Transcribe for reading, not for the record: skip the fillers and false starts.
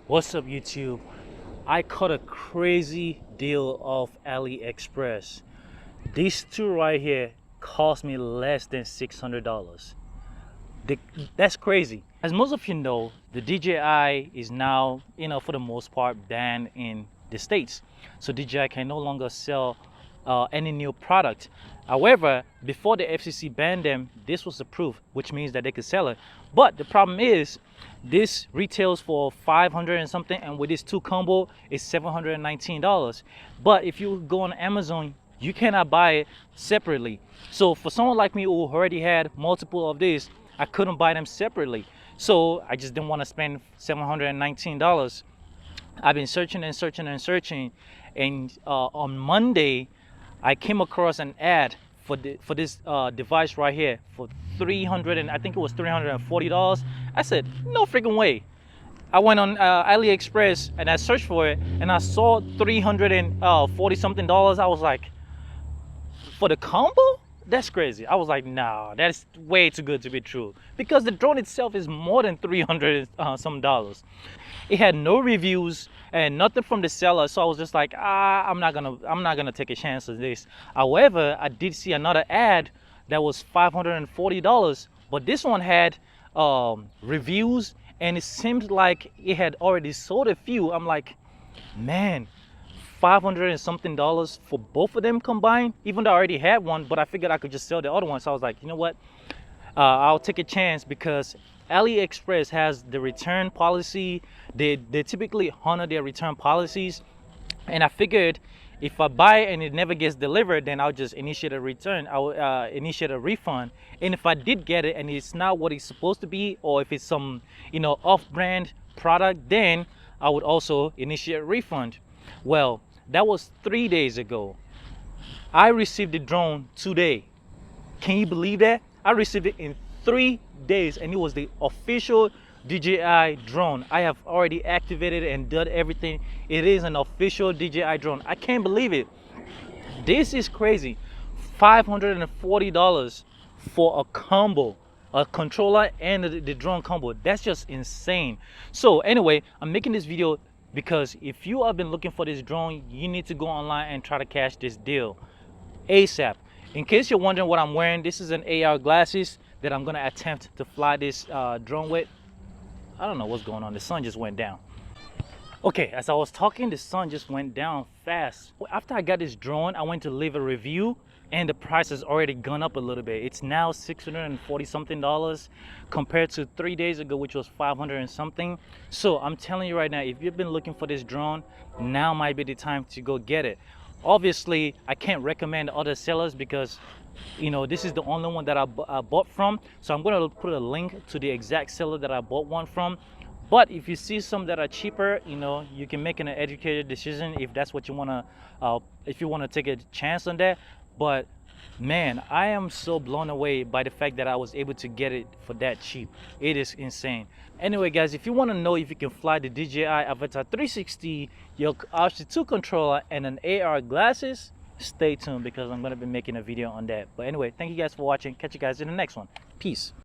What's up, YouTube? I caught a crazy deal off AliExpress. These two right here cost me less than $600. That's crazy. As most of you know, the DJI is now, for the most part, banned in the States. So DJI can no longer sell any new product. However, before the FCC banned them, this was approved, which means that they could sell it. But the problem is, this retails for $500 and something, and with this two combo, it's $719. But if you go on Amazon, you cannot buy it separately. So for someone like me who already had multiple of these, I couldn't buy them separately. So I just didn't want to spend $719. I've been searching and searching and searching, and on Monday I came across an ad for this device right here for $300, and I think it was $340. I said, no freaking way. I went on AliExpress and I searched for it, and I saw $340 something. I was like, for the combo? That's crazy. I was like, nah, that's way too good to be true, because the drone itself is more than $300 some dollars. It had no reviews and nothing from the seller, so I was just like, I'm not gonna take a chance on this. However, I did see another ad that was $540, but this one had reviews, and it seemed like it had already sold a few. I'm like, man, $500 and something for both of them combined, even though I already had one, but I figured I could just sell the other one. So I was like, you know what, I'll take a chance, because AliExpress has the return policy. They typically honor their return policies, and I figured if I buy it and it never gets delivered, then I'll just initiate a return. I'll initiate a refund. And if I did get it and it's not what it's supposed to be, or if it's some off-brand product, then I would also initiate a refund. Well, that was 3 days ago. I received the drone today. Can you believe that? I received it in 3 days, and it was the official DJI drone. I have already activated it and done everything. It is an official DJI drone. I can't believe it. This is crazy. $540 for a combo, a controller and the drone combo. That's just insane. So anyway, I'm making this video because if you have been looking for this drone, you need to go online and try to catch this deal ASAP. In case you're wondering what I'm wearing, this is an AR glasses that I'm gonna attempt to fly this drone with. I don't know what's going on. The sun just went down. Okay, as I was talking, the sun just went down fast. After I got this drone, I went to leave a review, and the price has already gone up a little bit. It's now $640 something compared to 3 days ago, which was 500 and something. So I'm telling you right now, if you've been looking for this drone, now might be the time to go get it. Obviously, I can't recommend other sellers because this is the only one that I bought from. So I'm going to put a link to the exact seller that I bought one from. But if you see some that are cheaper, you can make an educated decision if that's what you want to, if you want to take a chance on that. But man, I am so blown away by the fact that I was able to get it for that cheap. It is insane. Anyway, guys, if you want to know if you can fly the DJI Avata360, your RC2 controller, and an AR glasses, stay tuned, because I'm going to be making a video on that. But anyway, thank you guys for watching. Catch you guys in the next one. Peace.